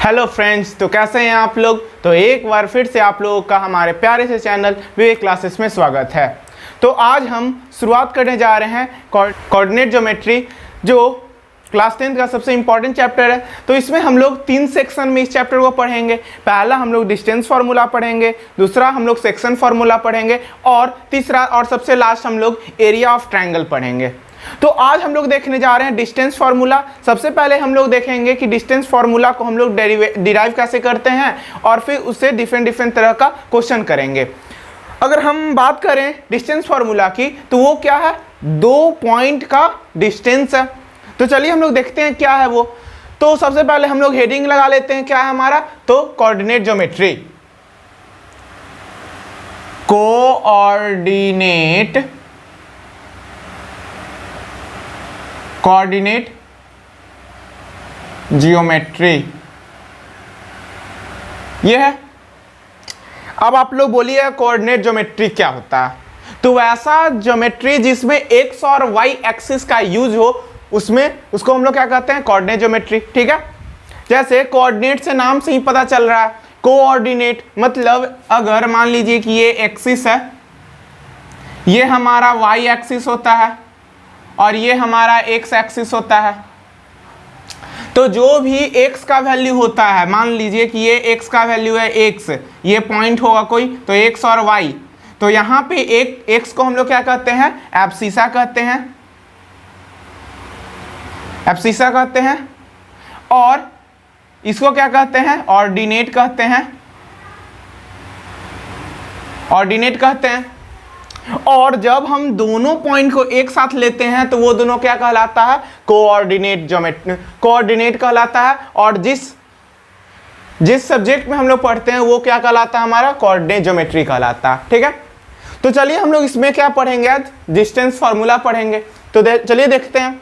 Hello friends, तो कैसे हैं आप लोग। तो एक बार फिर से आप लोगों का हमारे प्यारे से चैनल विवेक क्लासेस में स्वागत है। तो आज हम शुरुआत करने जा रहे हैं कोऑर्डिनेट ज्योमेट्री, जो क्लास 10 का सबसे इंपॉर्टेंट चैप्टर है। तो इसमें हम लोग 3 सेक्शन में इस चैप्टर को पढ़ेंगे। पहला हम लोग डिस्टेंस फार्मूला पढ़ेंगे, दूसरा हम लोग सेक्शन फार्मूला पढ़ेंगे और तीसरा और सबसे लास्ट हम लोग एरिया ऑफ ट्रायंगल पढ़ेंगे। तो आज हम लोग देखने जा रहे हैं डिस्टेंस फार्मूला। सबसे पहले हम लोग देखेंगे कि डिस्टेंस फार्मूला को हम लोग डिराइव कैसे करते हैं और फिर उससे डिफरेंट तरह का क्वेश्चन करेंगे। अगर हम बात करें डिस्टेंस फार्मूला की तो वो क्या है, 2 पॉइंट का डिस्टेंस है। तो चलिए हम लोग देखते हैं क्या है वो। तो सबसे पहले हम लोग हेडिंग लगा लेते हैं, क्या है हमारा, तो कोऑर्डिनेट ज्योमेट्री। कोऑर्डिनेट जियोमेट्री ये है। अब आप लोग बोलिए कोऑर्डिनेट ज्योमेट्री क्या होता है। तो वैसा ज्योमेट्री जिसमें एक्स और वाई एक्सिस का यूज हो, उसको हम लोग क्या कहते हैं, कोऑर्डिनेट ज्योमेट्री। ठीक है, जैसे कोऑर्डिनेट से नाम से ही पता चल रहा है, कोऑर्डिनेट मतलब अगर मान लीजिए कि ये एक्सिस है, ये हमारा वाई एक्सिस होता है और ये हमारा एक्स एक्सिस होता है। तो जो भी x का वैल्यू होता है, मान लीजिए कि ये x का वैल्यू है x, ये पॉइंट होगा कोई, तो x और y, तो यहाँ पे एक x को हम लोग क्या कहते हैं, एब्सिसा कहते हैं, एब्सिसा कहते हैं। और इसको क्या कहते हैं, ऑर्डिनेट कहते हैं, ऑर्डिनेट कहते हैं। और जब हम दोनों पॉइंट को एक साथ लेते हैं तो वो दोनों क्या कहलाता है, कोऑर्डिनेट ज्योमेट्री, कोऑर्डिनेट कहलाता है। और जिस सब्जेक्ट में हम लोग पढ़ते हैं वो क्या कहलाता है, हमारा कोऑर्डिनेट ज्योमेट्री कहलाता है। ठीक है, तो चलिए हम लोग इसमें क्या पढ़ेंगे, आज डिस्टेंस फार्मूला पढ़ेंगे। तो चलिए देखते हैं।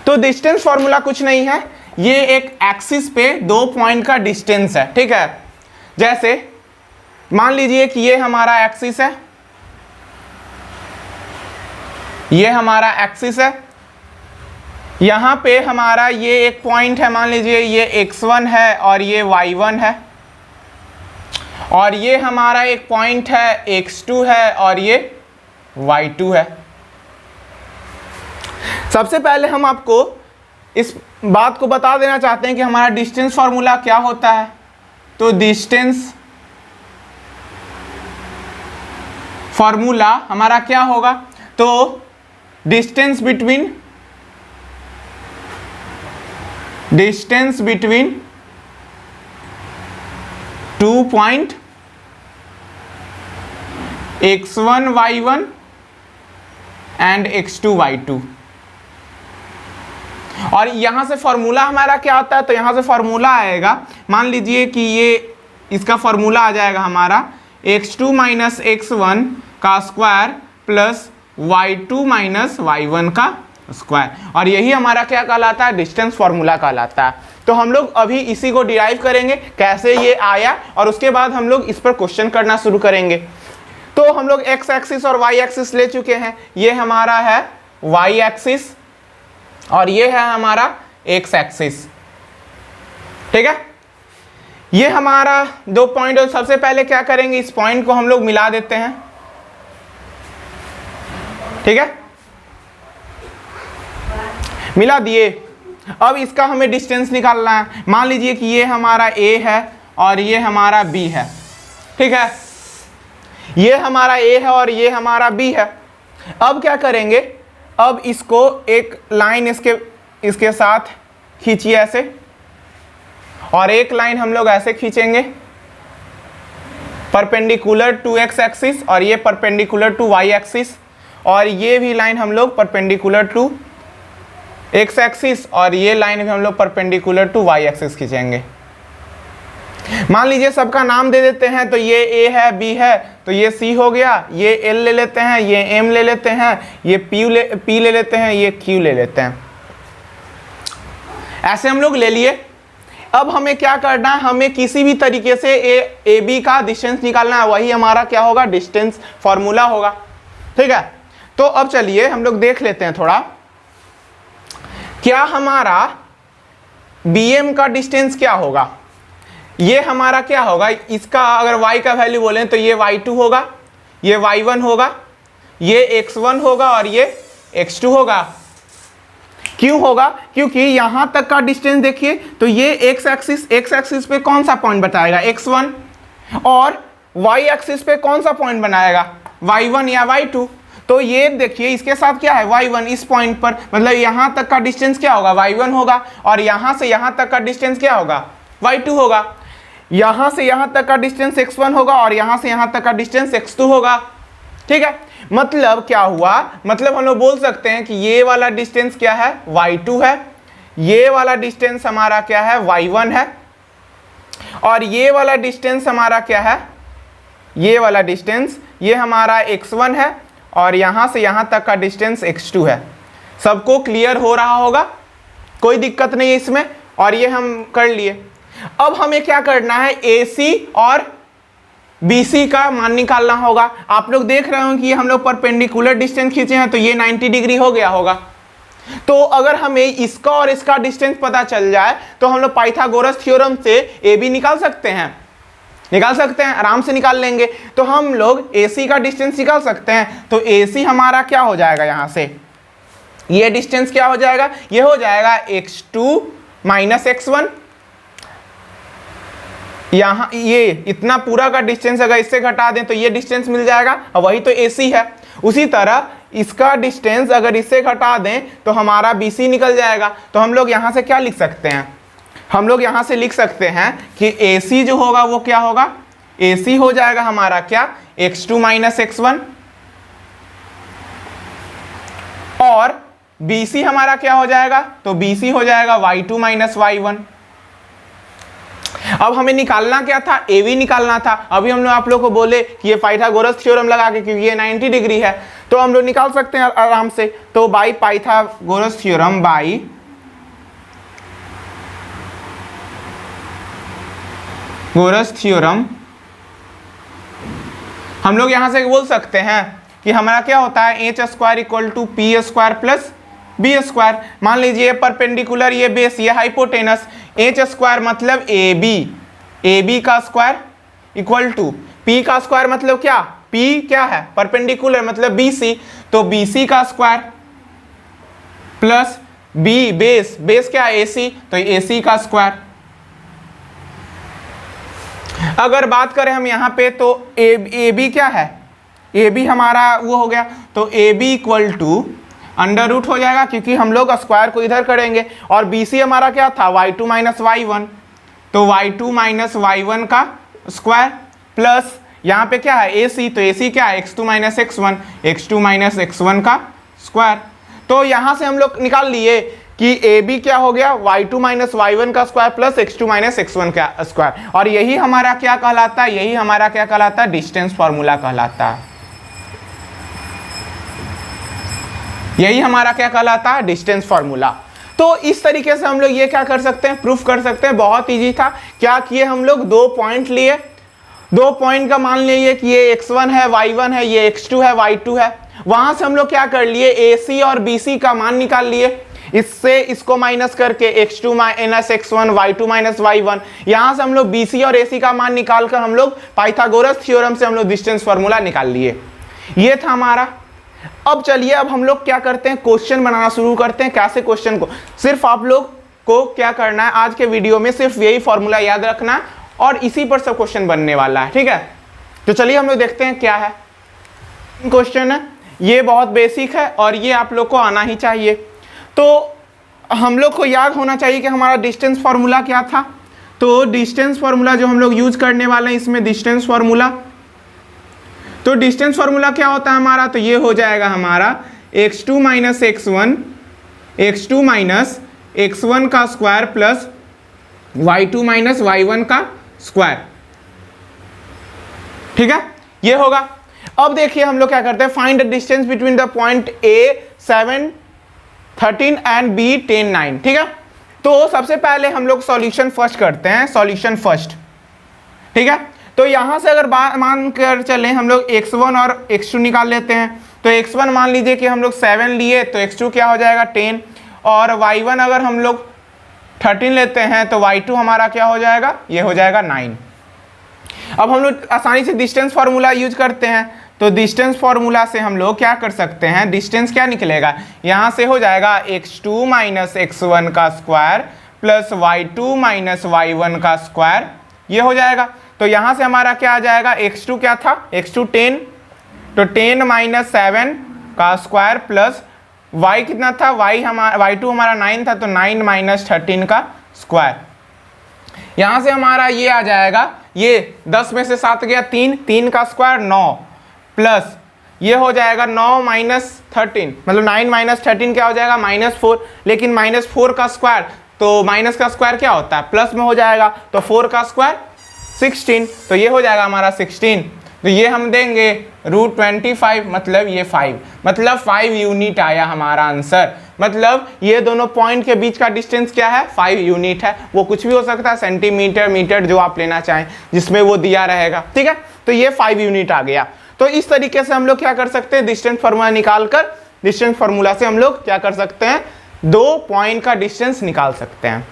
तो डिस्टेंस फार्मूला कुछ नहीं है, ये एक एक्सिस पे 2 पॉइंट का डिस्टेंस है। ठीक है, जैसे मान लीजिए कि ये हमारा एक्सिस है, ये हमारा एक्सिस है, यहाँ पे हमारा ये एक पॉइंट है, मान लीजिए ये x1 है और ये y1 है, और ये हमारा एक पॉइंट है x2 है और ये y2 है। सबसे पहले हम आपको इस बात को बता देना चाहते हैं कि हमारा डिस्टेंस फार्मूला क्या होता है। तो डिस्टेंस फार्मूला हमारा क्या होगा, तो distance between 2 point x1 y1 and x2 y2। और यहां से फॉर्मूला हमारा क्या आता है, तो यहां से फॉर्मूला आएगा, मान लीजिए कि ये इसका फॉर्मूला आ जाएगा हमारा x2 माइनस x1 का square plus y2 minus y1 का स्क्वायर। और यही हमारा क्या कहलाता है, डिस्टेंस फार्मूला कहलाता है। तो हम लोग अभी इसी को डिराइव करेंगे, कैसे ये आया, और उसके बाद हम लोग इस पर क्वेश्चन करना शुरू करेंगे। तो हम लोग x एक्सिस और y एक्सिस ले चुके हैं, ये हमारा है y एक्सिस और ये है हमारा x एक्सिस। ठीक है, ये हमारा 2 पॉइंट। और सबसे पहले क्या करेंगे, इस पॉइंट को हम लोग मिला देते हैं। ठीक है, मिला दिए। अब इसका हमें डिस्टेंस निकालना है। मान लीजिए कि ये हमारा a है और ये हमारा b है। ठीक है, ये हमारा a है और ये हमारा b है। अब क्या करेंगे, अब इसको एक लाइन इसके साथ खींचिए ऐसे, और एक लाइन हम लोग ऐसे खींचेंगे परपेंडिकुलर टू x एक्सिस, और ये परपेंडिकुलर टू y एक्सिस, और ये भी लाइन हम लोग परपेंडिकुलर टू x एक्सिस, और ये लाइन भी हम लोग परपेंडिकुलर टू y एक्सिस खींचेंगे। मान लीजिए सबका नाम दे देते हैं, तो ये a है, b है, तो ये c हो गया, ये l ले लेते हैं, ये m ले लेते हैं, ये p ले लेते हैं, ये q ले लेते हैं। ऐसे हम लोग ले लिए। अब हमें क्या करना है, हमें किसी भी तरीके से ए बी का डिस्टेंस निकालना है, वही हमारा क्या होगा, डिस्टेंस फार्मूला होगा। ठीक है, तो अब चलिए हम लोग देख लेते हैं थोड़ा, क्या हमारा BM का डिस्टेंस क्या होगा, ये हमारा क्या होगा, इसका अगर y का वैल्यू बोलें तो ये y2 होगा, ये y1 होगा, ये x1 होगा और ये x2 होगा। क्यों होगा, क्योंकि यहां तक का डिस्टेंस देखिए तो ये x एक्सिस पे कौन सा पॉइंट बताएगा, x1, और y एक्सिस पे कौन सा पॉइंट बनाएगा, y1 या y2। तो ये देखिए इसके साथ क्या है, y1 इस पॉइंट पर, मतलब यहां तक का डिस्टेंस क्या होगा, y1 होगा, और यहां से यहां तक का डिस्टेंस क्या होगा, y2 होगा। यहां से यहां तक का डिस्टेंस x1 होगा और यहां से यहां तक का डिस्टेंस x2 होगा। ठीक है, मतलब क्या हुआ, मतलब हम लोग बोल सकते हैं कि ये वाला डिस्टेंस क्या है, y2 है, ये वाला डिस्टेंस हमारा क्या है, y1 है, और ये वाला डिस्टेंस हमारा क्या है, ये वाला डिस्टेंस ये हमारा x1 है, और यहां से यहां तक का डिस्टेंस x2 है। सबको क्लियर हो रहा होगा, कोई दिक्कत नहीं है इसमें, और ये हम कर लिए। अब हमें क्या करना है, AC और BC का मान निकालना होगा। आप लोग देख रहे हो कि हम लोग परपेंडिकुलर डिस्टेंस खींचे हैं तो ये 90 डिग्री हो गया होगा। तो अगर हमें इसका और इसका डिस्टेंस पता चल जाए तो हम लोग पाइथागोरस थ्योरम से AB निकाल सकते हैं, आराम से निकाल लेंगे। तो हम लोग AC का डिस्टेंस निकाल सकते हैं। तो AC हमारा क्या हो जाएगा, यहां से ये डिस्टेंस क्या हो जाएगा, ये हो जाएगा x2 माइनस x1। यहाँ ये इतना पूरा का डिस्टेंस अगर इससे घटा दें तो ये डिस्टेंस मिल जाएगा, और वही तो AC है। उसी तरह इसका डिस्टेंस अगर इससे घटा दें तो हमारा BC निकल जाएगा। तो हम लोग यहाँ से क्या लिख सकते हैं, हम लोग यहाँ से लिख सकते हैं कि AC जो होगा वो क्या होगा, AC हो जाएगा हमारा क्या, x2 माइनस x1, और BC हमारा क्या हो जाएगा, तो BC हो जाएगा y2 माइनस y1। अब हमें निकालना क्या था, AB निकालना था। अभी हम लोग आप लोग को बोले कि ये पाइथागोरस थ्योरम लगा के, क्योंकि ये 90 डिग्री है तो हम लोग निकाल सकते हैं आराम से। तो बाई पाइथागोरस थ्योरम, बाई गोरस थ्योरम हम लोग यहां से बोल सकते हैं कि हमारा क्या होता है, h square equal to p square plus b square. मान लीजिए परपेंडिकुलर ये बेस, ये हाइपोटेनस, h स्क्वायर मतलब AB का स्क्वायर इक्वल टू p का स्क्वायर मतलब क्या, p क्या है, परपेंडिकुलर मतलब BC, तो BC का स्क्वायर प्लस b बेस क्या है AC, तो AC का स्क्वायर। अगर बात करें हम यहाँ पे तो AB क्या है, AB हमारा वो हो गया, तो AB equal to under root हो जाएगा क्योंकि हम लोग स्क्वायर को इधर करेंगे, और BC हमारा क्या था, y2 माइनस y1, तो y2 माइनस y1 का स्क्वायर प्लस यहाँ पे क्या है AC, तो AC क्या है, x2 minus x1, x2 minus x1 का स्क्वायर। तो यहाँ से हम लोग निकाल लिए कि AB क्या हो गया, y2 माइनस y1 का square plus x2 minus x1 का स्क्वायर, और यही हमारा क्या कहलाता है, यही हमारा क्या कहलाता है, डिस्टेंस फॉर्मूला कहलाता है। यही हमारा क्या कहलाता है, डिस्टेंस फॉर्मूला। तो इस तरीके से हम लोग ये क्या कर सकते हैं, प्रूफ कर सकते हैं। बहुत इजी था। क्या किए हम लोग, दो पॉइंट लिए, दो पॉइंट का मान लिए कि ये x1 है, y1 है, ये x2 है, y2 है। वहां से हम लोग क्या कर लिए, AC और BC का मान निकाल लिए, इससे इसको माइनस करके x2 minus x1, y2 minus y1। यहां से हम लोग BC और AC का मान निकाल कर हम लोग पाइथागोरस थ्योरम से हम लोग डिस्टेंस फॉर्मूला निकाल लिए। ये था हमारा। अब चलिए, अब हम लोग क्या करते हैं, क्वेश्चन बनाना शुरू करते हैं। कैसे क्वेश्चन को, सिर्फ आप लोग को क्या करना है, आज के वीडियो में सिर्फ यही फॉर्मूला याद रखना है और इसी पर सब क्वेश्चन बनने वाला है, ठीक है। तो चलिए हम लोग देखते हैं क्या है क्वेश्चन है। ये बहुत बेसिक है और ये आप लोग को आना ही चाहिए। तो हम लोग को याद होना चाहिए कि हमारा डिस्टेंस फार्मूला क्या था। तो डिस्टेंस फार्मूला जो हम लोग यूज करने वाले हैं इसमें डिस्टेंस फार्मूला, तो डिस्टेंस फार्मूला क्या होता है हमारा, तो ये हो जाएगा हमारा x2 minus x1, x2 minus x1 का square plus y2 minus y1 का स्क्वायर, ठीक है, ये होगा। अब देखिए हम लोग क्या करते हैं, find the distance between the point A 7, 13 and B 10, 9, ठीक है। तो सबसे पहले हम लोग सॉल्यूशन फर्स्ट करते हैं, सॉल्यूशन फर्स्ट, ठीक है। तो यहां से अगर मान कर चले हम लोग x1 और x2 निकाल लेते हैं। तो x1 मान लीजिए कि हम लोग 7 लिए, तो x2 क्या हो जाएगा 10, और y1 अगर हम लोग 13 लेते हैं तो y2 हमारा क्या हो जाएगा, ये हो जाएगा 9। अब हम लोग आसानी से डिस्टेंस फार्मूला यूज करते हैं, तो डिस्टेंस फार्मूला से हम लोग क्या कर सकते हैं, डिस्टेंस क्या निकलेगा, यहाँ से हो जाएगा x2 माइनस x1 का square plus y2 minus y1 का स्क्वायर, ये हो जाएगा। तो यहाँ से हमारा क्या आ जाएगा, x2 क्या था, x2 10, तो 10 माइनस 7 का स्क्वायर प्लस y कितना था, y2 हमारा 9 था, तो 9 माइनस 13 का स्क्वायर। यहाँ से हमारा ये आ जाएगा, ये 10 में से 7 गया 3, 3 का स्क्वायर 9 प्लस ये हो जाएगा 9 माइनस 13, मतलब 9 माइनस 13 क्या हो जाएगा, -4, लेकिन -4 का स्क्वायर, तो माइनस का स्क्वायर क्या होता है, प्लस में हो जाएगा, तो 4 का स्क्वायर 16, तो ये हो जाएगा हमारा 16। तो ये हम देंगे √25, मतलब ये 5, मतलब 5 यूनिट आया हमारा आंसर। मतलब ये दोनों पॉइंट के बीच का डिस्टेंस क्या है, 5 यूनिट है। वो कुछ भी हो सकता है, सेंटीमीटर, मीटर, जो आप लेना चाहें, जिसमें वो दिया रहेगा, ठीक है। तो ये 5 यूनिट आ गया। तो इस तरीके से हम लोग क्या कर सकते हैं, डिस्टेंस फार्मूला निकालकर, डिस्टेंस फार्मूला से हम लोग क्या कर सकते हैं, 2 पॉइंट का डिस्टेंस निकाल सकते हैं।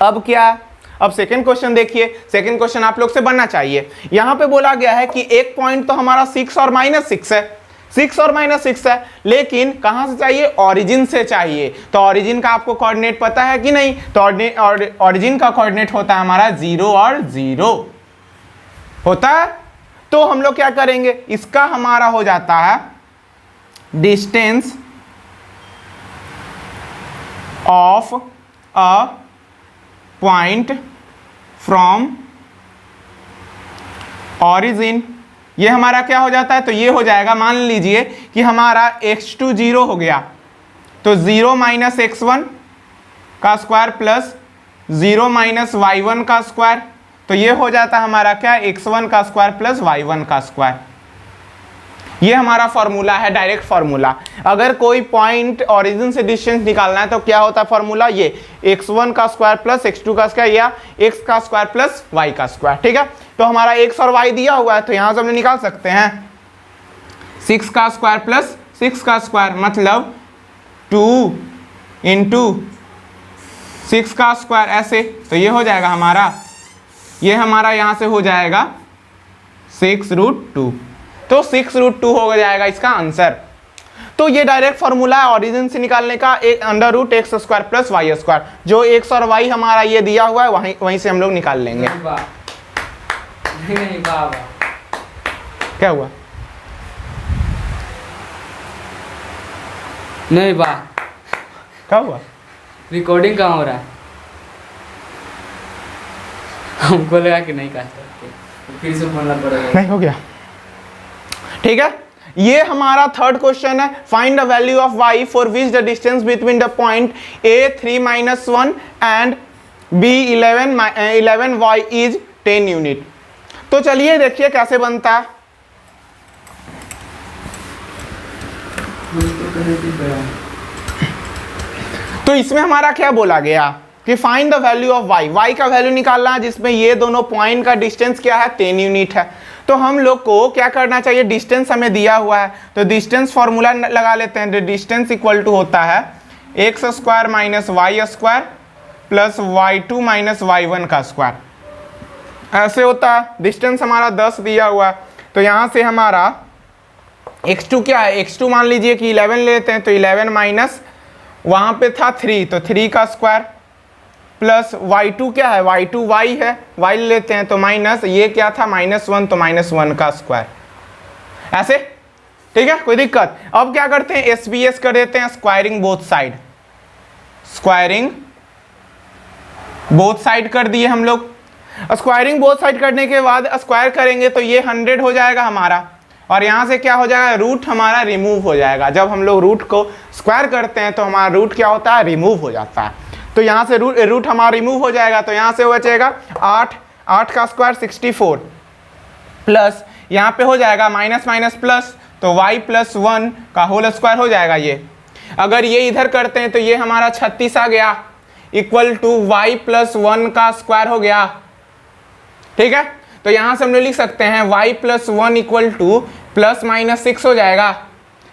अब क्या, अब सेकंड क्वेश्चन देखिए, सेकंड क्वेश्चन आप लोग से बनना चाहिए। यहां पे बोला गया है कि एक पॉइंट तो हमारा 6 और -6 है, 6 और -6 है, लेकिन कहां से चाहिए, ओरिजिन से चाहिए। तो ओरिजिन का आपको कोऑर्डिनेट पता है कि नहीं, तो ओरिजिन का कोऑर्डिनेट होता है हमारा 0 और 0 होता है। तो हम लोग क्या करेंगे, इसका हमारा हो जाता है distance of a point from origin, ये हमारा क्या हो जाता है, तो ये हो जाएगा, मान लीजिए कि हमारा x2 0 हो गया, तो 0 माइनस x1 का स्क्वायर प्लस 0 माइनस y1 का स्क्वायर, तो ये हो जाता है हमारा क्या, x1 का स्क्वायर प्लस y1 का स्क्वायर। ये हमारा फॉर्मूला है, डायरेक्ट फॉर्मूला। अगर कोई पॉइंट ओरिजिन से डिस्टेंस निकालना है तो क्या होता है फॉर्मूला, ये x1 का स्क्वायर प्लस x2 का स्क्वायर या x का स्क्वायर प्लस y का स्क्वायर, ठीक है। तो हमारा x और y दिया हुआ है, तो यहां से हम निकाल सकते हैं 6 का स्क्वायर प्लस 6 का स्क्वायर, मतलब 2 × 6 का स्क्वायर, ऐसे। तो ये हो जाएगा हमारा, ये हमारा यहां से हो जाएगा 6√2, तो 6√2 हो जाएगा इसका आंसर। तो ये डायरेक्ट फॉर्मूला है ओरिजिन से निकालने का, √x² प्लस y², जो x और y हमारा ये दिया हुआ है, वहीं से हम लोग निकाल लेंगे। नहीं बाबा, क्या हुआ, नहीं बा, क्या हुआ, रिकॉर्डिंग कहाँ हो रहा है, हमको लगा कि नहीं कर सकते, फिर से बोलना पड़ेगा। नहीं हो गया, ठीक है। ये हमारा थर्ड क्वेश्चन है, find the value of y for which the distance between the point a 3-1 and b 11 y is 10 unit. तो चलिए देखिए कैसे बनता है। तो इसमें हमारा क्या बोला गया कि find the value of y का वैल्यू निकालना है, जिसमें ये दोनों पॉइंट का डिस्टेंस क्या है, 10 यूनिट है। तो हम लोग को क्या करना चाहिए, डिस्टेंस हमें दिया हुआ है, तो डिस्टेंस फॉर्मूला लगा लेते हैं। डिस्टेंस इक्वल टू होता है x² minus y² plus y2 minus y1 का स्क्वायर, ऐसे होता है। डिस्टेंस हमारा 10 दिया हुआ है, तो यहाँ से हमारा x2 क्या है, x2 मान लीजिए कि 11 लेते हैं, तो 11 माइनस वहाँ पे था 3, तो 3 का स्क्वायर प्लस y2 क्या है, y2 y है, y लेते हैं, तो माइनस ये क्या था -1, तो -1 का स्क्वायर, ऐसे, ठीक है, कोई दिक्कत। अब क्या करते हैं, SBS कर देते हैं, squaring both side, squaring both side कर दिए हम लोग। स्क्वायरिंग बोथ साइड करने के बाद स्क्वायर करेंगे तो ये 100 हो जाएगा हमारा, और यहाँ से क्या हो जाएगा, रूट हमारा रिमूव हो जाएगा। जब हम लोग रूट को स्क्वायर करते हैं तो हमारा रूट क्या होता है, रिमूव हो जाता है। तो यहाँ से रूट हमारा रिमूव हो जाएगा, तो यहाँ से बचेगा 8 का स्क्वायर 64 प्लस यहाँ पे हो जाएगा माइनस माइनस प्लस, तो y + 1 का होल स्क्वायर हो जाएगा। ये अगर ये इधर करते हैं तो ये हमारा 36 आ गया, इक्वल टू y + 1 का स्क्वायर हो गया, ठीक है। तो यहाँ से हम लोग लिख सकते हैं y + 1 इक्वल टू ±6 हो जाएगा,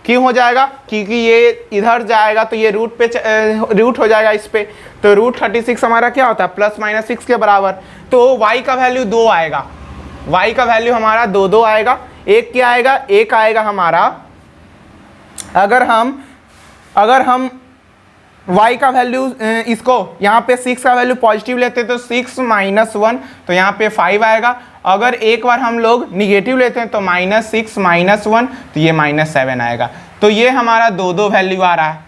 क्यों हो जाएगा? क्योंकि ये इधर जाएगा तो ये रूट पे रूट हो जाएगा इस पे, तो रूट 36 हमारा क्या होता है प्लस माइनस 6 के बराबर। तो y का वैल्यू 2 आएगा, y का वैल्यू हमारा 2 आएगा। एक क्या आएगा? एक आएगा हमारा, अगर हम y का वैल्यू इसको यहाँ पे 6 का वैल्यू पॉजिटिव लेते हैं तो 6 माइनस 1, तो यहाँ पे 5 आएगा। अगर एक बार हम लोग निगेटिव लेते हैं तो -6 माइनस 1, तो ये -7 आएगा। तो ये हमारा 2 वैल्यू आ रहा है,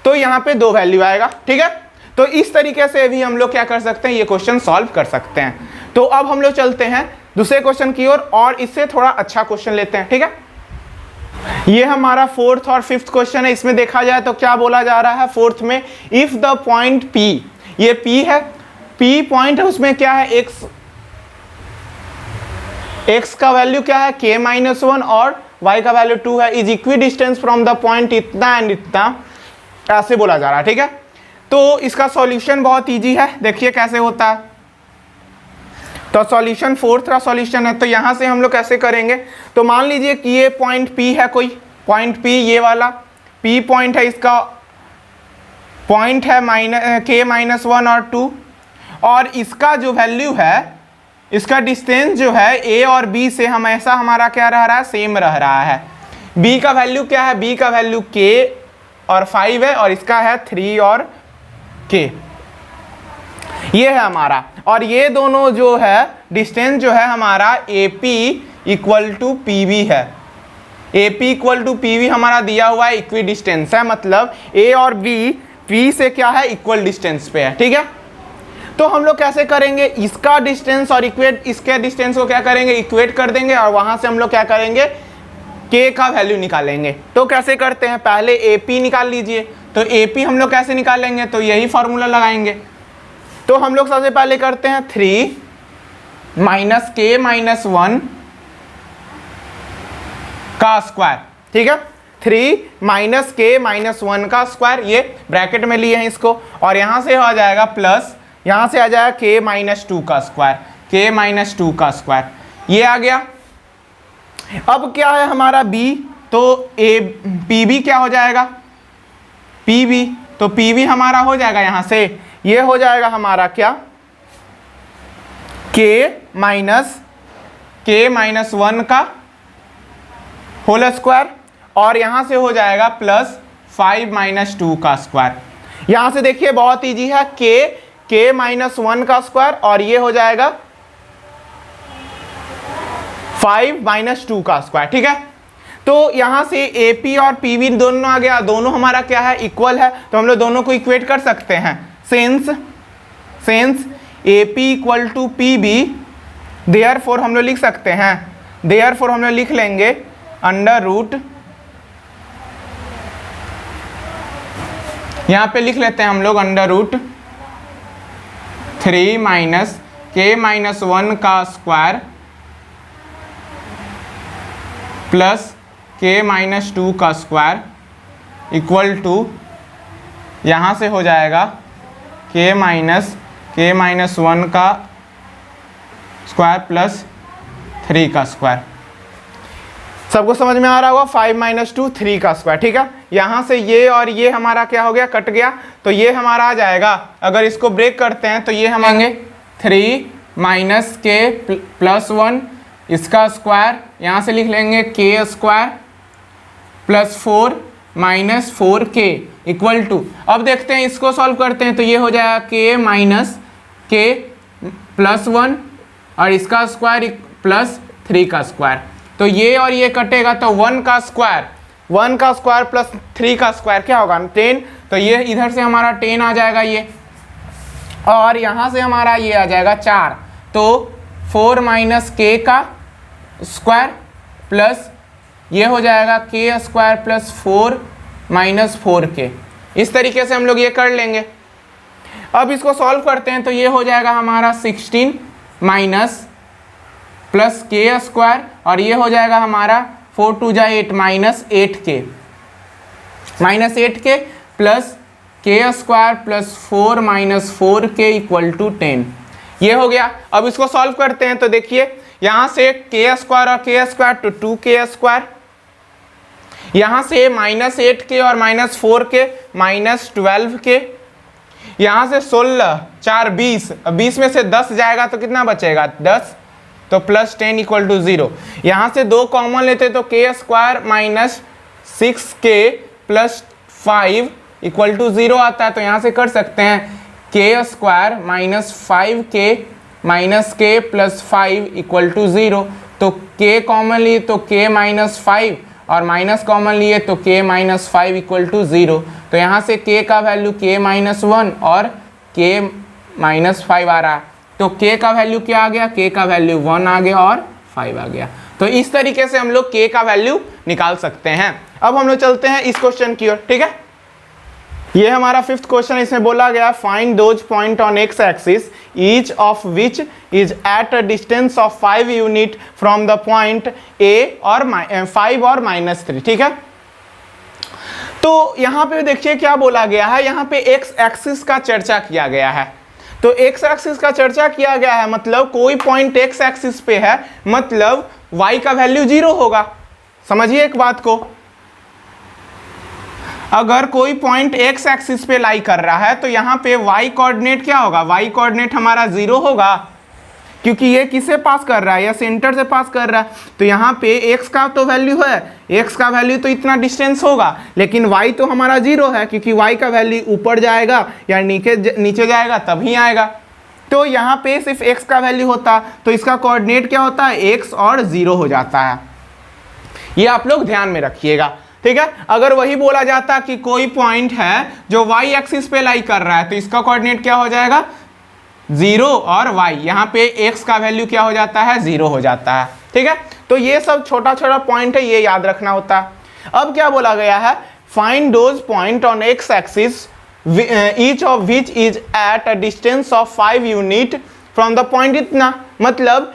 तो यहाँ पे 2 वैल्यू आएगा। ठीक है, तो इस तरीके से भी हम लोग क्या कर सकते हैं, ये क्वेश्चन सॉल्व कर सकते हैं। तो अब हम लोग चलते हैं दूसरे क्वेश्चन की ओर, और इससे थोड़ा अच्छा क्वेश्चन लेते हैं। ठीक है, ये हमारा 4th और 5th क्वेश्चन है। इसमें देखा जाए तो क्या बोला जा रहा है 4th में, इफ द पॉइंट P, ये P है, P पॉइंट है, उसमें क्या है x का वैल्यू क्या है k-1 और y का वैल्यू 2 है, is equi distance from the point इतना एंड इतना, ऐसे बोला जा रहा है। ठीक है, तो इसका सॉल्यूशन बहुत इजी है, देखिए कैसे होता है। तो सॉल्यूशन 4th का सॉल्यूशन है, तो यहाँ से हम लोग कैसे करेंगे, तो मान लीजिए कि ये पॉइंट P है, कोई पॉइंट P, ये वाला P पॉइंट है, इसका पॉइंट है k-1 और 2, और इसका जो वैल्यू है, इसका डिस्टेंस जो है A और B से हमेशा हमारा क्या रह रहा है, सेम रह रहा है। B का वैल्यू क्या है, B का वैल्यू k और 5 है, और इसका है 3 और k, ये है हमारा। और ये दोनों जो है डिस्टेंस जो है हमारा AP इक्वल टू PB है, AP इक्वल टू PB हमारा दिया हुआ है, इक्वी डिस्टेंस है, मतलब A और B P से क्या है, इक्वल डिस्टेंस पे है। ठीक है, तो हम लोग कैसे करेंगे, इसका डिस्टेंस और इसके डिस्टेंस को क्या करेंगे, इक्वेट कर देंगे, और वहां से हम लोग क्या करेंगे, K का वैल्यू निकालेंगे। तो कैसे करते हैं, पहले AP निकाल लीजिए। तो AP हम लोग कैसे निकालेंगे, तो यही फॉर्मूला लगाएंगे। तो हम लोग सबसे पहले करते हैं 3 माइनस k-1 का स्क्वायर। ठीक है, 3 माइनस k-1 का स्क्वायर, ये ब्रैकेट में लिए हैं इसको, और यहां से आ जाएगा प्लस, यहां से आ जाएगा k-2 का स्क्वायर, k-2 का स्क्वायर, ये आ गया। अब क्या है हमारा b, तो pb क्या हो जाएगा, pb, तो pb हमारा हो जाएगा यहां से, ये हो जाएगा हमारा क्या, k-1 का होल स्क्वायर, और यहां से हो जाएगा प्लस 5 - 2 का स्क्वायर। यहां से देखिए बहुत इजी है, k-1 का स्क्वायर, और ये हो जाएगा 5 - 2 का स्क्वायर। ठीक है, तो यहां से AP और PB दोनों आ गया, दोनों हमारा क्या है, इक्वल है, तो हम लोग दोनों को इक्वेट कर सकते हैं। Since AP equal to PB, therefore हम लोग लिख सकते हैं, देयरफॉर हम लोग लिख लेंगे अंडर रूट, यहाँ पे लिख लेते हैं हम लोग अंडर रूट 3 माइनस k-1 का स्क्वायर प्लस k-2 का स्क्वायर इक्वल टू, यहाँ से हो जाएगा k-1 का स्क्वायर प्लस 3 का स्क्वायर। सबको समझ में आ रहा होगा, 5 - 2 3 का स्क्वायर। ठीक है, यहाँ से ये और ये हमारा क्या हो गया, कट गया, तो ये हमारा आ जाएगा, अगर इसको ब्रेक करते हैं तो ये हम आएंगे 3 माइनस k+1, इसका स्क्वायर, यहाँ से लिख लेंगे k² plus 4 minus 4k equal to, अब देखते हैं इसको सॉल्व करते हैं, तो ये हो जाएगा k-k+1 और इसका स्क्वायर प्लस 3 का स्क्वायर, तो ये और ये कटेगा, तो 1 का स्क्वायर प्लस 3 का स्क्वायर क्या होगा 10, तो ये इधर से हमारा 10 आ जाएगा ये, और यहाँ से हमारा ये आ जाएगा 4, तो 4 माइनस k का स्क्वायर प्लस ये हो जाएगा k² प्लस 4 माइनस 4k। इस तरीके से हम लोग ये कर लेंगे। अब इसको सॉल्व करते हैं, तो ये हो जाएगा हमारा 16 माइनस प्लस k² और ये हो जाएगा हमारा 4 2 जा 8 minus 8k plus k² plus 4 minus 4k equal to 10, ये हो गया। अब इसको सॉल्व करते हैं, तो देखिए यहाँ से k² और k² तो 2k², यहाँ से -8k और -4k -12k, यहाँ से 16 4 20, 20 में से 10 जाएगा तो कितना बचेगा 10, तो +10 = 0। यहाँ से 2 कॉमन लेते तो k² - 6k + 5 = 0 आता है। तो यहाँ से कर सकते हैं k² - 5k - k + 5 = 0। तो k कॉमन लिए तो k - 5 और माइनस कॉमन लिए तो k - 5 = 0। तो यहाँ से k का वैल्यू k - 1 और k - 5 आ रहा है। तो k का वैल्यू क्या आ गया, k का वैल्यू 1 आ गया और 5 आ गया। तो इस तरीके से हम लोग k का वैल्यू निकाल सकते हैं। अब हम लोग चलते हैं इस क्वेश्चन की ओर, ठीक है। ये हमारा 5th क्वेश्चन, इसमें बोला गया find those point on x axis each of which is at a distance of 5 unit from the point a और 5 और -3, ठीक है। तो यहाँ पे देखिए क्या बोला गया है, यहाँ पे x एक्सिस का चर्चा किया गया है। तो x एक्सिस का चर्चा किया गया है मतलब कोई पॉइंट x एक्सिस पे है, मतलब y का वैल्यू 0 होगा। समझिए एक बात को, अगर कोई पॉइंट x एक्सिस पे लाई कर रहा है तो यहाँ पे y कोऑर्डिनेट क्या होगा, y कोऑर्डिनेट हमारा 0 होगा, क्योंकि ये किसे पास कर रहा है, या सेंटर से पास कर रहा है। तो यहाँ पे x का तो वैल्यू है, x का वैल्यू तो इतना डिस्टेंस होगा, लेकिन y तो हमारा 0 है, क्योंकि y का वैल्यू ऊपर जाएगा या नीचे जाएगा तभी आएगा। तो यहाँ पे सिर्फ x का वैल्यू होता तो इसका कोऑर्डिनेट क्या होता है, x और 0 हो जाता है। ये आप लोग ध्यान में रखिएगा, ठीक है। अगर वही बोला जाता कि कोई पॉइंट है जो y एक्सिस पे लाई कर रहा है तो इसका कोऑर्डिनेट क्या हो जाएगा, 0 और y, यहाँ पे x का वैल्यू क्या हो जाता है, 0 हो जाता है, ठीक है। तो ये सब छोटा छोटा पॉइंट है, ये याद रखना होता है। अब क्या बोला गया है, find those point on x axis each of which is at a distance of 5 unit from the point इतना, मतलब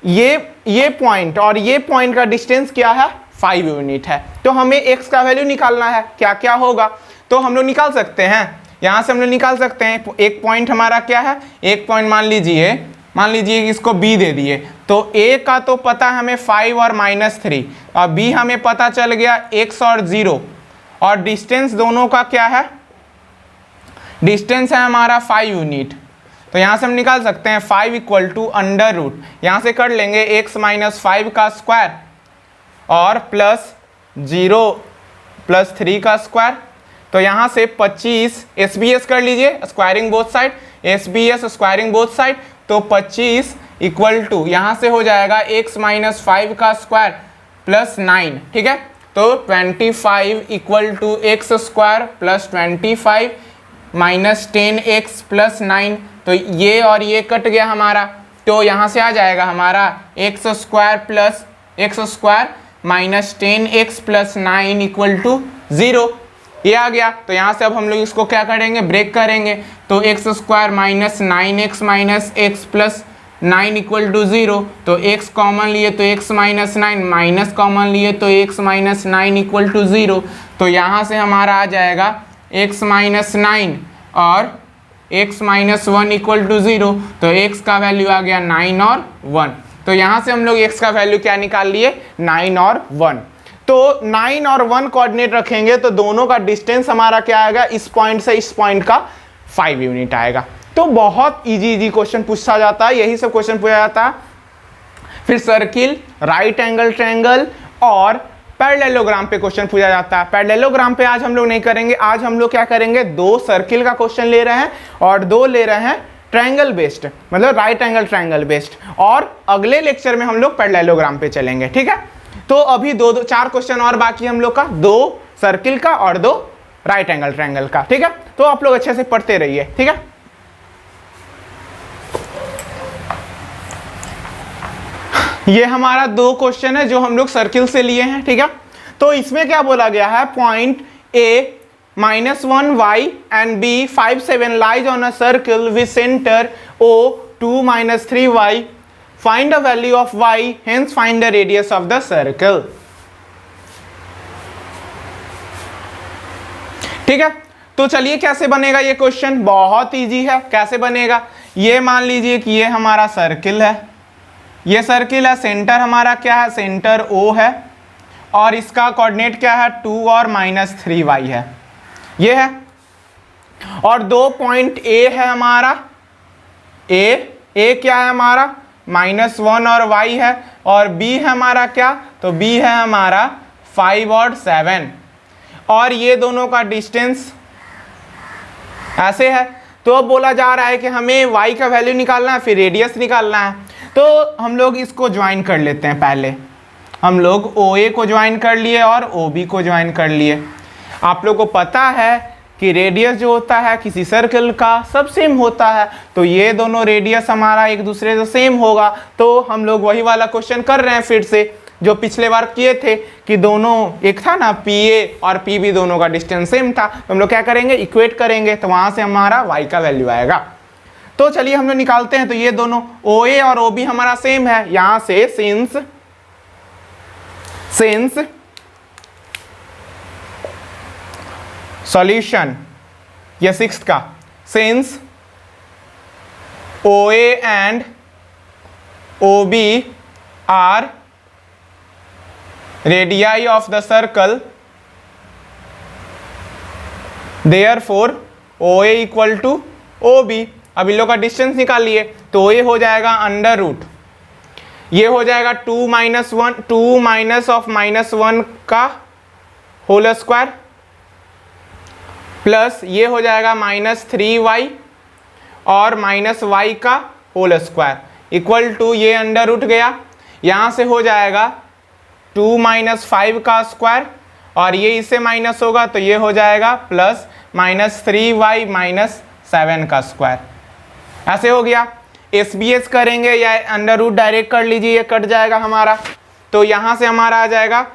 ये पॉइंट और ये पॉइंट का डिस्टेंस क्या है, 5 यूनिट है। तो हमें x का वैल्यू निकालना है, क्या क्या होगा तो हम लोग निकाल सकते हैं। यहाँ से हम लोग निकाल सकते हैं, एक पॉइंट हमारा क्या है, एक पॉइंट मान लीजिए कि इसको b दे दिए, तो a का तो पता है हमें 5 और -3, और b हमें पता चल गया x और 0, और डिस्टेंस दोनों का क्या है, डिस्टेंस है हमारा 5 यूनिट। तो यहाँ से हम निकाल सकते हैं 5 = √, यहाँ से कर लेंगे x - 5 का स्क्वायर और +0 + 3 का स्क्वायर। तो यहाँ से 25 SBS कर लीजिए, squaring both side, SBS squaring both side, तो 25 = यहाँ से हो जाएगा x - 5 का स्क्वायर +9, ठीक है। तो 25 = x² + 25 - 10x + 9, तो ये और ये कट गया हमारा, तो यहाँ से आ जाएगा हमारा x² + -10x + 9 = 0, ये आ गया। तो यहाँ से अब हम लोग इसको क्या करेंगे, ब्रेक करेंगे, तो x² - 9x - x + 9 = 0, तो x कॉमन लिए तो x - 9, माइनस कॉमन लिए तो x - 9 = 0। तो यहाँ से हमारा आ जाएगा x - 9 और x - 1 = 0, तो x का वैल्यू आ गया 9 और 1। तो यहाँ से हम लोग x का वैल्यू क्या निकाल लिए, 9 और 1। तो 9 और 1 कोऑर्डिनेट रखेंगे तो दोनों का डिस्टेंस हमारा क्या आएगा, इस पॉइंट से इस पॉइंट का 5 यूनिट आएगा। तो बहुत इजी क्वेश्चन पूछा जाता है, यही सब क्वेश्चन पूछा जाता है। फिर सर्किल, राइट एंगल ट्रायंगल और पैरेललोग्राम पे क्वेश्चन पूछा जाता है। पैरेललोग्राम पे आज हम लोग नहीं करेंगे, आज हम लोग क्या करेंगे, 2 सर्किल का क्वेश्चन ले रहे हैं और 2 ले रहे हैं ट्रायंगल बेस्ड, मतलब राइट एंगल ट्रायंगल बेस्ड, और अगले लेक्चर में हम लोग पैरेललोग्राम पे चलेंगे, ठीक है। तो अभी 4 क्वेश्चन और बाकी हम लोग का, 2 सर्किल का और 2 राइट एंगल ट्रायंगल का, ठीक है। तो आप लोग अच्छे से पढ़ते रहिए, ठीक है। ये हमारा 2 क्वेश्चन है जो हम लोग सर्किल से लिए हैं, ठीक है। तो इसमें क्या बोला गया है, point A -1y and B 5 7 lies on a circle with center O 2 - 3y. Find the value of y, hence find the radius of the circle. ठीक है। तो चलिए कैसे बनेगा ये क्वेश्चन, बहुत इजी है। कैसे बनेगा, ये मान लीजिए कि ये हमारा सर्किल है, ये सर्किल है, सेंटर हमारा क्या है, सेंटर O है, और इसका कोऑर्डिनेट क्या है 2 और -3y है, ये है। और 2 पॉइंट A है हमारा, A क्या है हमारा -1 और y है, और B है हमारा क्या, तो B है हमारा 5 और 7, और ये दोनों का डिस्टेंस ऐसे है। तो अब बोला जा रहा है कि हमें y का वैल्यू निकालना है, फिर रेडियस निकालना है। तो हम लोग इसको ज्वाइन कर लेते हैं। पहले हम लोग OA को ज्वाइन कर लिए और OB को ज्वाइन कर लिए। आप लोग को पता है कि रेडियस जो होता है किसी सर्कल का सब सेम होता है, तो ये दोनों रेडियस हमारा एक दूसरे से सेम होगा। तो हम लोग वही वाला क्वेश्चन कर रहे हैं फिर से, जो पिछले बार किए थे कि दोनों एक था ना PA और PB दोनों का डिस्टेंस सेम था। तो हम लोग क्या करेंगे, इक्वेट करेंगे, तो वहाँ से हमारा y का वैल्यू आएगा। तो चलिए हम लोग निकालते हैं। तो ये दोनों OA और OB हमारा सेम है, यहाँ से सिंस सॉल्यूशन, ये 6th का, since OA and OB are radii of the circle, therefore OA equal to OB। अब इन लोग का डिस्टेंस निकालिए, तो OA हो जाएगा अंडर रूट, ये हो जाएगा 2 माइनस ऑफ -1 का होल स्क्वायर, प्लस ये हो जाएगा -3y और -y का होल स्क्वायर, इक्वल टू ये अंडर रूट गया, यहाँ से हो जाएगा 2 - 5 का स्क्वायर, और ये इससे माइनस होगा तो ये हो जाएगा प्लस -3y - 7 का स्क्वायर। ऐसे हो गया। SBS करेंगे या अंडर रूट डायरेक्ट कर लीजिए, ये कट जाएगा हमारा। तो यहाँ से हमारा आ जाएगा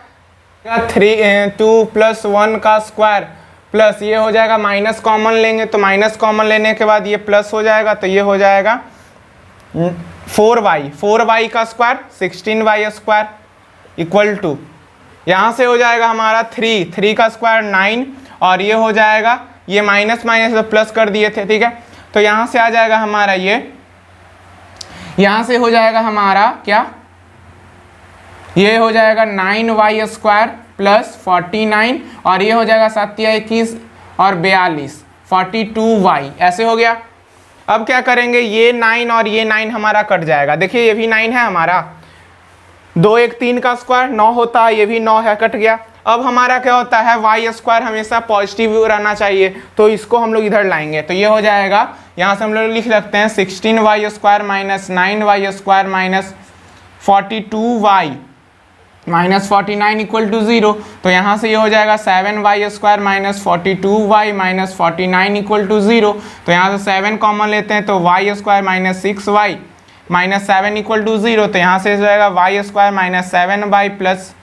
2 + 1 का स्क्वायर, प्लस ये हो जाएगा माइनस कॉमन लेंगे, तो माइनस कॉमन लेने के बाद ये प्लस हो जाएगा, तो ये हो जाएगा 4y का square 16y square equal to, यहाँ से हो जाएगा हमारा 3 का स्क्वायर 9, और ये हो जाएगा, ये माइनस तो प्लस कर दिए थे, ठीक है। तो यहाँ से आ जाएगा हमारा यहाँ से हो जाएगा हमारा क्या, ये हो जाएगा 9y स्क्वायर प्लस 49, और ये हो जाएगा 7 या 21 और 42 42y, ऐसे हो गया। अब क्या करेंगे, ये 9 और ये 9 हमारा कट जाएगा। देखिए ये भी 9 है हमारा, 2 1 3 का स्क्वायर 9 होता है, ये भी 9 है, कट गया। अब हमारा क्या होता है, y स्क्वायर हमेशा पॉजिटिव रहना चाहिए, तो इसको हम लोग इधर लाएंगे, तो ये हो जाएगा, यहाँ से हम लोग लिख सकते हैं 16y square - 9y square - 42y - 49 equal to 0। तो यहाँ से ये हो जाएगा 7y square - 42y - 49 equal to 0। तो यहाँ से 7 कॉमन लेते हैं, तो y square - 6y - 7 equal to 0। तो यहाँ से हो जाएगा y square - 7y plus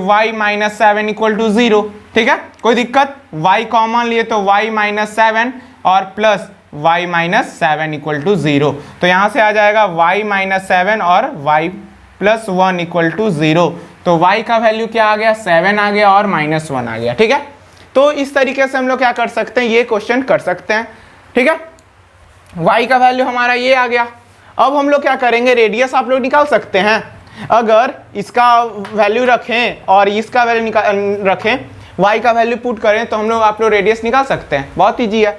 y - 7 equal to 0, ठीक है, कोई दिक्कत। y कॉमन लिए तो y - 7 और प्लस y - 7 इक्वल टू 0। तो यहाँ से आ जाएगा y - 7 और y + 1 इक्वल टू 0। तो y का वैल्यू क्या आ गया, 7 आ गया और -1 आ गया, ठीक है। तो इस तरीके से हम लोग क्या कर सकते हैं, ये क्वेश्चन कर सकते हैं, ठीक है। y का वैल्यू हमारा ये आ गया। अब हम लोग क्या करेंगे, रेडियस आप लोग निकाल सकते हैं। अगर इसका वैल्यू रखें और इसका वैल्यू रखें, y का वैल्यू पुट करें, तो हम लोग आप लोग रेडियस निकाल सकते हैं। बहुत ईजी है।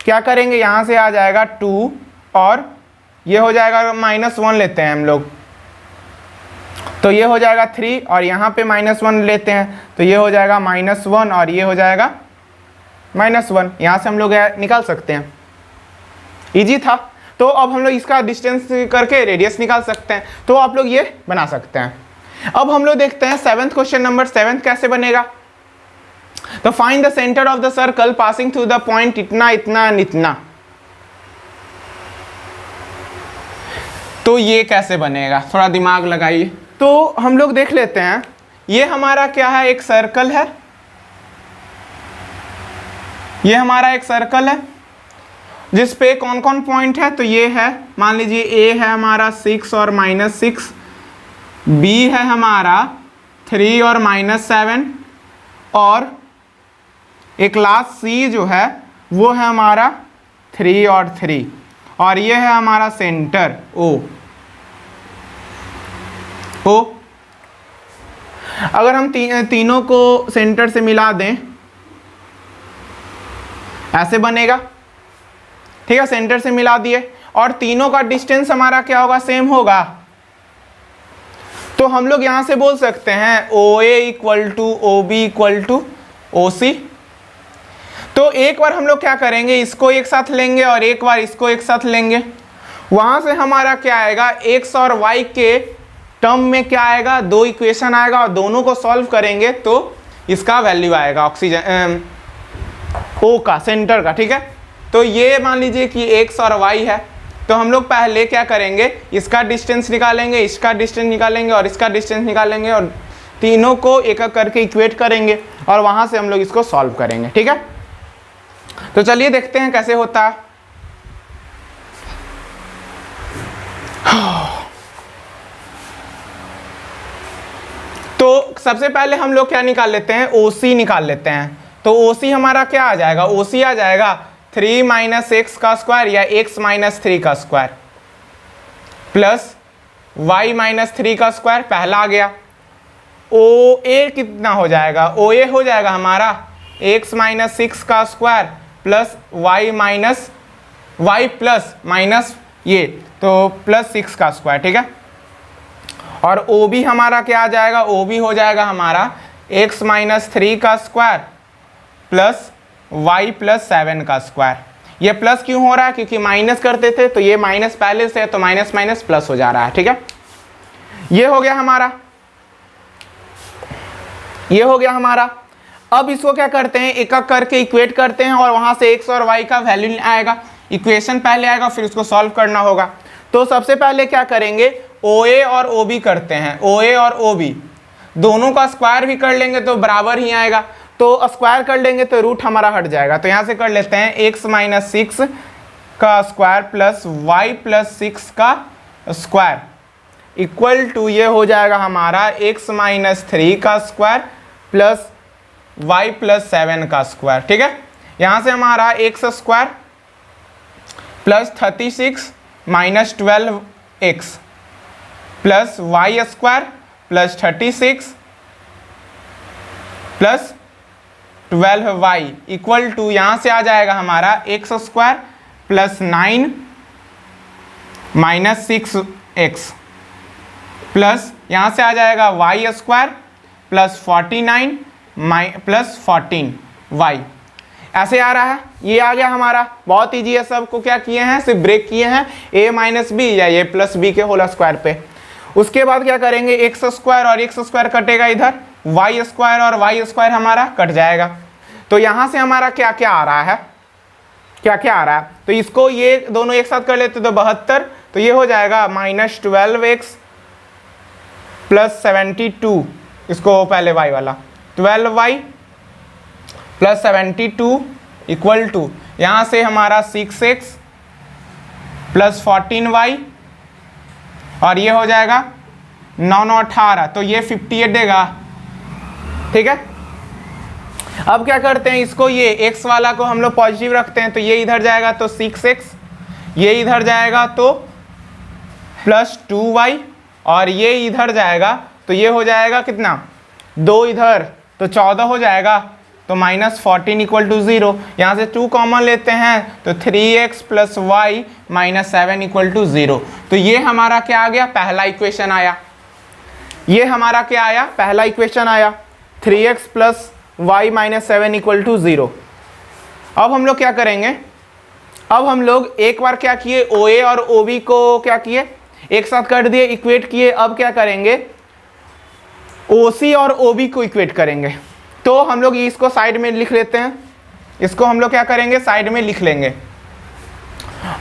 क्या करेंगे, यहाँ से आ जाएगा 2 और ये हो जाएगा -1 लेते हैं हम लोग, तो ये हो जाएगा 3, और यहाँ पे -1 लेते हैं, तो ये हो जाएगा -1 और ये हो जाएगा -1। यहाँ से हम लोग निकाल सकते हैं, इजी था। तो अब हम लोग इसका डिस्टेंस करके रेडियस निकाल सकते हैं, तो आप लोग ये बना सकते हैं। अब हम लोग देखते हैं 7th क्वेश्चन, नंबर 7 कैसे बनेगा। तो find the centre of the circle passing through the point इतना इतना एंड इतना। तो ये कैसे बनेगा, थोड़ा दिमाग लगाइए। तो हम लोग देख लेते हैं, ये हमारा क्या है, एक सर्कल है, ये हमारा एक सर्कल है जिस पे कौन कौन पॉइंट है। तो ये है, मान लीजिए A है हमारा 6 और -6, B है हमारा 3 और -7, और एक लास्ट C जो है वो है हमारा 3 और 3, और ये है हमारा सेंटर O। अगर हम तीनों को सेंटर से मिला दें, ऐसे बनेगा, ठीक है। सेंटर से मिला दिए और तीनों का डिस्टेंस हमारा क्या होगा, सेम होगा। तो हम लोग यहां से बोल सकते हैं OA equal to OB equal to OC। तो एक बार हम लोग क्या करेंगे, इसको एक साथ लेंगे और एक बार इसको एक साथ लेंगे। वहां से हमारा क्या आएगा, x और y के टर्म में क्या आएगा, दो इक्वेशन आएगा और दोनों को सॉल्व करेंगे तो इसका वैल्यू आएगा ऑक्सीजन O का, सेंटर का, ठीक है। तो ये मान लीजिए कि x और y है, तो हम लोग पहले क्या करेंगे, इसका डिस्टेंस निकालेंगे, इसका डिस्टेंस निकालेंगे और इसका डिस्टेंस निकालेंगे और तीनों को एक एक करके इक्वेट करेंगे और वहां से हम लोग इसको सॉल्व करेंगे, ठीक है। तो चलिए देखते हैं कैसे होता है। तो सबसे पहले हम लोग क्या निकाल लेते हैं, OC निकाल लेते हैं। तो OC हमारा क्या आ जाएगा, OC आ जाएगा 3 माइनस x का स्क्वायर या x माइनस 3 का स्क्वायर प्लस y माइनस 3 का स्क्वायर, पहला आ गया। OA कितना हो जाएगा, OA हो जाएगा हमारा x माइनस 6 का square plus y plus minus ये तो प्लस 6 का स्क्वायर, ठीक है। और OB हमारा क्या आ जाएगा, OB हो जाएगा हमारा x माइनस 3 का स्क्वायर प्लस y प्लस 7 का स्क्वायर। ये प्लस क्यों हो रहा है, क्योंकि माइनस करते थे तो ये माइनस पहले से है तो माइनस माइनस प्लस हो जा रहा है, ठीक है। ये हो गया हमारा, ये हो गया हमारा। अब इसको क्या करते हैं, एक एक करके इक्वेट करते हैं और वहां से x और y का वैल्यू आएगा, इक्वेशन पहले आएगा, फिर उसको सॉल्व करना होगा। तो सबसे पहले क्या करेंगे, OA और OB करते हैं। OA और OB दोनों का स्क्वायर भी कर लेंगे तो बराबर ही आएगा, तो स्क्वायर कर लेंगे तो रूट हमारा हट जाएगा। तो यहाँ से कर लेते हैं x माइनस 6 का स्क्वायर प्लस y प्लस 6 का स्क्वायर इक्वल टू ये हो जाएगा हमारा x माइनस 3 का स्क्वायर प्लस y प्लस 7 का स्क्वायर, ठीक है। यहाँ से हमारा x square plus 36 minus 12x plus y square plus 36 plus 12y equal to यहाँ से आ जाएगा हमारा x square plus 9 minus 6x plus यहाँ से आ जाएगा y square plus 49 plus 14y। ऐसे आ रहा है, ये आ गया हमारा। बहुत ईजी है, सबको क्या किए हैं, सिर्फ ब्रेक किए हैं a माइनस बी या a प्लस बी के होल स्क्वायर पे। उसके बाद क्या करेंगे, x स्क्वायर और x स्क्वायर कटेगा इधर, y स्क्वायर और y स्क्वायर हमारा कट जाएगा। तो यहाँ से हमारा क्या क्या आ रहा है, क्या क्या आ रहा है, तो इसको ये दोनों एक साथ कर लेते तो 72, तो ये हो जाएगा माइनस 12x प्लस 72, इसको पहले y वाला 12y प्लस 72 इक्वल टू यहाँ से हमारा 6x प्लस 14y और ये हो जाएगा 9 9 18, तो ये 58 देगा, ठीक है। अब क्या करते हैं, इसको ये x वाला को हम लोग पॉजिटिव रखते हैं, तो ये इधर जाएगा तो 6x, ये इधर जाएगा तो प्लस 2y और ये इधर जाएगा तो ये हो जाएगा कितना, 2 इधर तो 14 हो जाएगा, तो माइनस 14 इक्वल टू 0। यहाँ से 2 कॉमन लेते हैं तो 3x plus y minus 7 equal to 0। तो ये हमारा क्या आ गया, पहला इक्वेशन आया। ये हमारा क्या आया, पहला इक्वेशन आया 3x plus y minus 7 equal to 0। अब हम लोग क्या करेंगे, अब हम लोग एक बार क्या किए, OA और OB को क्या किए, एक साथ कर दिए, इक्वेट किए। अब क्या करेंगे, OC और OB को इक्वेट करेंगे। तो हम लोग इसको साइड में लिख लेते हैं, इसको हम लोग क्या करेंगे, साइड में लिख लेंगे।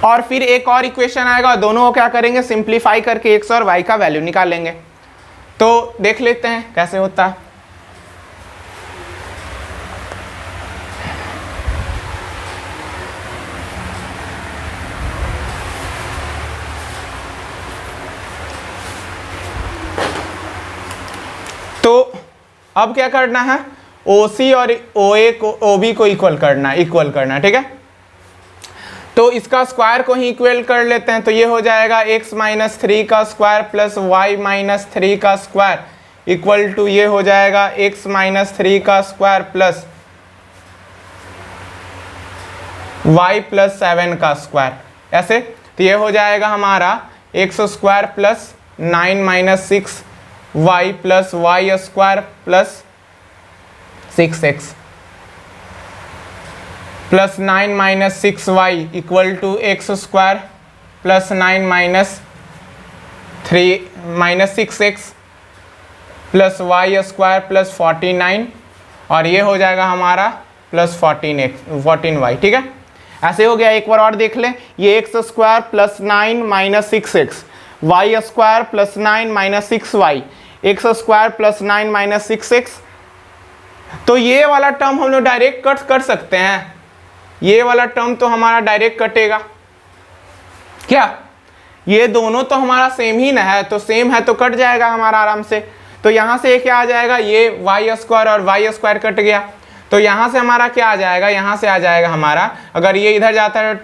और फिर एक और इक्वेशन आएगा, दोनों को क्या करेंगे, सिंप्लीफाई करके x और y का वैल्यू निकालेंगे। तो देख लेते हैं कैसे होता है। तो अब क्या करना है, OC और OA को OB को इक्वल करना है, ठीक है। तो इसका स्क्वायर को ही इक्वल कर लेते हैं, तो ये हो जाएगा x माइनस 3 का स्क्वायर प्लस y माइनस 3 का स्क्वायर इक्वल टू ये हो जाएगा x माइनस 3 का स्क्वायर प्लस y प्लस 7 का स्क्वायर, ऐसे। तो ये हो जाएगा हमारा x square plus 9 minus 6 y plus y square plus 6x plus 9 minus 6y equal to x square plus 9 minus 6x plus y square plus 49 और ये हो जाएगा हमारा प्लस 14y, ठीक है। ऐसे हो गया। एक बार और देख लें, ये x square plus 9 minus 6x, y square plus 9 minus 6y, x square plus 9 minus 6x। तो ये वाला टर्म हम लोग डायरेक्ट कट कर सकते हैं, ये वाला टर्म तो हमारा डायरेक्ट कटेगा क्या, ये दोनों तो हमारा सेम ही ना है, तो सेम है तो कट जाएगा हमारा आराम से। तो यहाँ से क्या आ जाएगा, ये वाई स्क्वायर और वाई स्क्वायर कट गया, तो यहाँ से हमारा क्या आ जाएगा, यहाँ से आ जाएगा हमारा, अगर ये इधर जाता है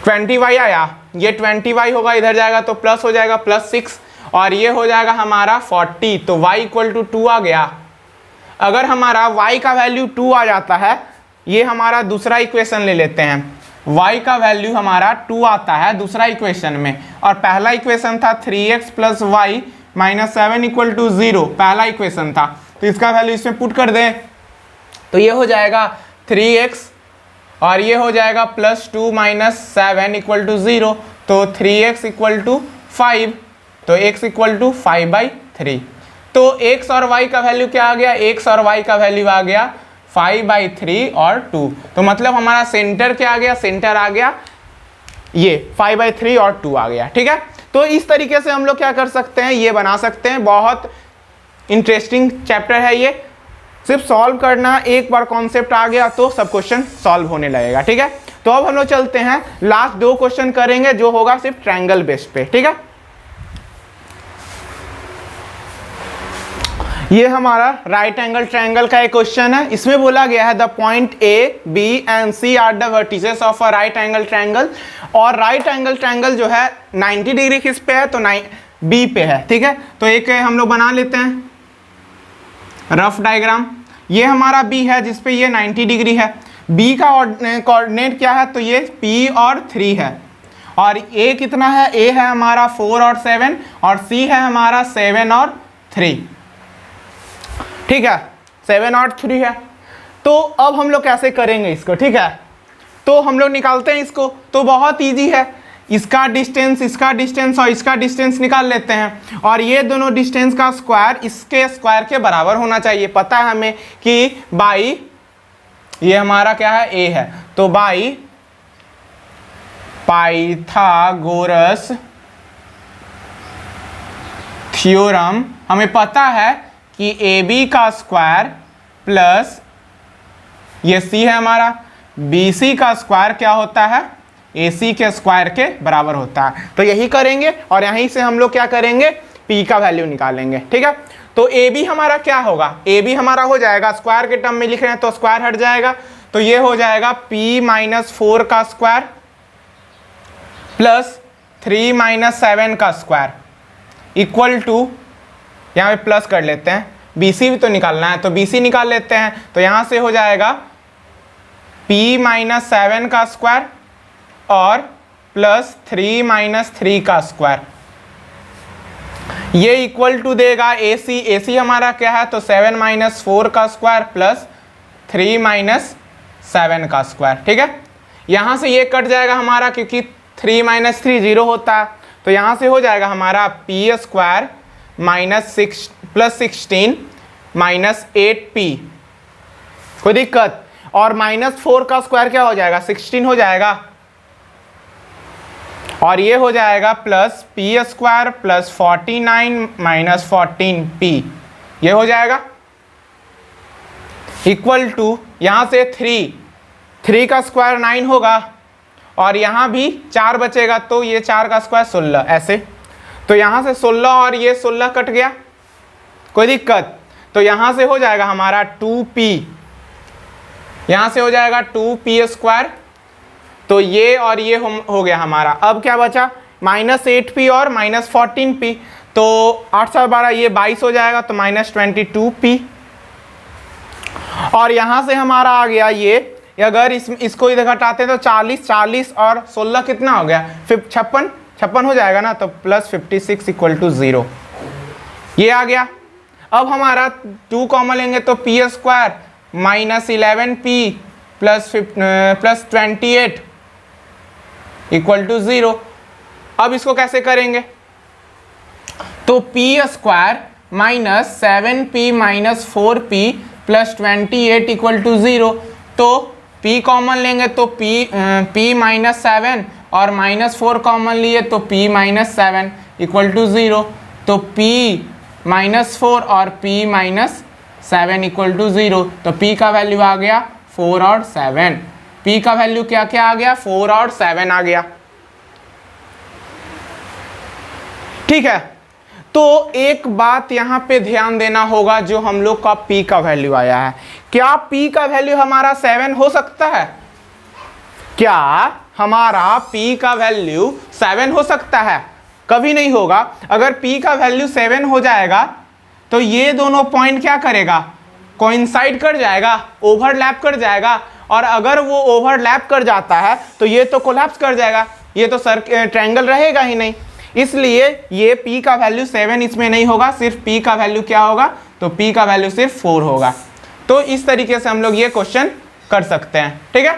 20y आया, ये 20y होगा, इधर जाएगा तो प्लस हो जाएगा प्लस 6 और ये हो जाएगा हमारा 40, तो y इक्वल टू 2 आ गया। अगर हमारा y का वैल्यू 2 आ जाता है, ये हमारा दूसरा इक्वेशन ले लेते हैं, y का वैल्यू हमारा 2 आता है दूसरा इक्वेशन में, और पहला इक्वेशन था 3x plus y minus 7 equal to 0, पहला इक्वेशन था, तो इसका वैल्यू इसमें पुट कर दें तो ये हो जाएगा 3x और ये हो जाएगा प्लस 2 माइनस 7 इक्वल टू 0, तो 3x इक्वल टू 5, तो x इक्वल टू 5/3। तो x और y का वैल्यू क्या आ गया, x और y का वैल्यू आ गया 5/3 और 2, तो मतलब हमारा सेंटर क्या आ गया, सेंटर आ गया ये 5/3 और 2 आ गया, ठीक है। तो इस तरीके से हम लोग क्या कर सकते हैं, ये बना सकते हैं। बहुत इंटरेस्टिंग चैप्टर है ये, सिर्फ सॉल्व करना, एक बार कॉन्सेप्ट आ गया तो सब क्वेश्चन सॉल्व होने लगेगा, ठीक है। तो अब हम लोग चलते हैं, लास्ट 2 क्वेश्चन करेंगे जो होगा सिर्फ ट्रायंगल बेस पे, ठीक है। ये हमारा राइट एंगल ट्रायंगल का एक क्वेश्चन है। इसमें बोला गया है the point A B and C are the vertices of a right angle triangle, और राइट एंगल ट्रायंगल जो है 90 डिग्री किस पे है, तो बी पे है, ठीक है। तो एक हम लोग बना लेते हैं रफ डायग्राम। ये हमारा बी है जिसपे ये 90 डिग्री है, बी का कोऑर्डिनेट क्या है, तो ये p और 3 है, और a कितना है, a है हमारा 4 और 7 और c है हमारा 7 और 3, ठीक है, 7 और 3 है। तो अब हम लोग कैसे करेंगे इसको, ठीक है। तो हम लोग निकालते हैं इसको, तो बहुत इजी है, इसका डिस्टेंस और इसका डिस्टेंस निकाल लेते हैं, और ये दोनों डिस्टेंस का स्क्वायर इसके स्क्वायर के बराबर होना चाहिए। पता है हमें कि बाई, ये हमारा क्या है, a है, तो बाई पाइथागोरस थ्योरम हमें पता है कि AB का स्क्वायर प्लस ये C है हमारा, BC का स्क्वायर क्या होता है, AC के स्क्वायर के बराबर होता है। तो यही करेंगे और यहीं से हम लोग क्या करेंगे, P का वैल्यू निकालेंगे, ठीक है। तो AB हमारा क्या होगा, AB हमारा हो जाएगा, स्क्वायर के टर्म में लिख रहे हैं तो स्क्वायर हट जाएगा, तो ये हो जाएगा P माइनस 4 का स्क्वायर प्लस 3 माइनस 7 का स्क्वायर इक्वल टू, यहाँ पे प्लस कर लेते हैं, BC भी तो निकालना है तो BC निकाल लेते हैं, तो यहाँ से हो जाएगा P माइनस 7 का स्क्वायर और प्लस 3 माइनस 3 का स्क्वायर, ये इक्वल टू देगा AC हमारा क्या है, तो 7 माइनस 4 का स्क्वायर प्लस 3 माइनस 7 का स्क्वायर, ठीक है। यहाँ से ये कट जाएगा हमारा, क्योंकि 3 माइनस 3 0 होता है, तो यहाँ से हो जाएगा हमारा P square minus 6 plus 16 minus 8P, कोई दिक्कत, और माइनस 4 का स्क्वायर क्या हो जाएगा, 16 हो जाएगा, और ये हो जाएगा plus P square plus 49 minus 14P, ये हो जाएगा इक्वल टू, यहाँ से 3 का स्क्वायर 9 होगा, और यहाँ भी 4 बचेगा, तो ये 4 का स्क्वायर 16, ऐसे। तो यहाँ से 16 और ये 16 कट गया, कोई दिक्कत, तो यहाँ से हो जाएगा हमारा 2P, यहाँ से हो जाएगा 2P स्क्वायर, तो ये और ये हो गया हमारा। अब क्या बचा, माइनस 8P और माइनस 14P, तो 8 7 12 ये 22 हो जाएगा, तो -22p। और यहाँ से हमारा आ गया ये, अगर इसको इधर घटाते हैं तो 40 और 16 कितना हो गया, 56 हो जाएगा ना, तो +56 = 0, ये आ गया। अब हमारा 2 कॉमन लेंगे तो p² -11p +28 = 0। अब इसको कैसे करेंगे, तो p² -7p -4p +28 = 0। तो p कॉमन लेंगे तो p -7 और -4 कॉमन लिए तो p -7 = 0। तो p -4 और p -7 = 0। तो p का वैल्यू आ गया 4 और 7। p का वैल्यू क्या क्या आ गया, 4 और 7 आ गया। ठीक है, तो एक बात यहाँ पे ध्यान देना होगा, जो हम लोग का p का वैल्यू आया है, क्या p का वैल्यू हमारा 7 हो सकता है? क्या हमारा p का वैल्यू 7 हो सकता है? कभी नहीं होगा। अगर p का वैल्यू 7 हो जाएगा तो ये दोनों पॉइंट क्या करेगा, कोइंसाइड कर जाएगा, ओवरलैप कर जाएगा। और अगर वो ओवरलैप कर जाता है तो ये तो कोलैप्स कर जाएगा, ये तो ट्रायंगल रहेगा ही नहीं। इसलिए ये p का वैल्यू 7 इसमें नहीं होगा, सिर्फ p का वैल्यू क्या होगा, तो p का वैल्यू सिर्फ 4 होगा। तो इस तरीके से हम लोग ये क्वेश्चन कर सकते हैं। ठीक है,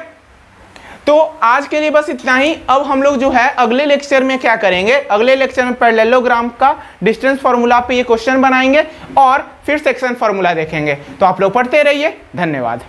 तो आज के लिए बस इतना ही। अब हम लोग जो है अगले लेक्चर में क्या करेंगे, अगले लेक्चर में पैरेललोग्राम का डिस्टेंस फार्मूला पे ये क्वेश्चन बनाएंगे और फिर सेक्शन फार्मूला देखेंगे। तो आप लोग पढ़ते रहिए। धन्यवाद।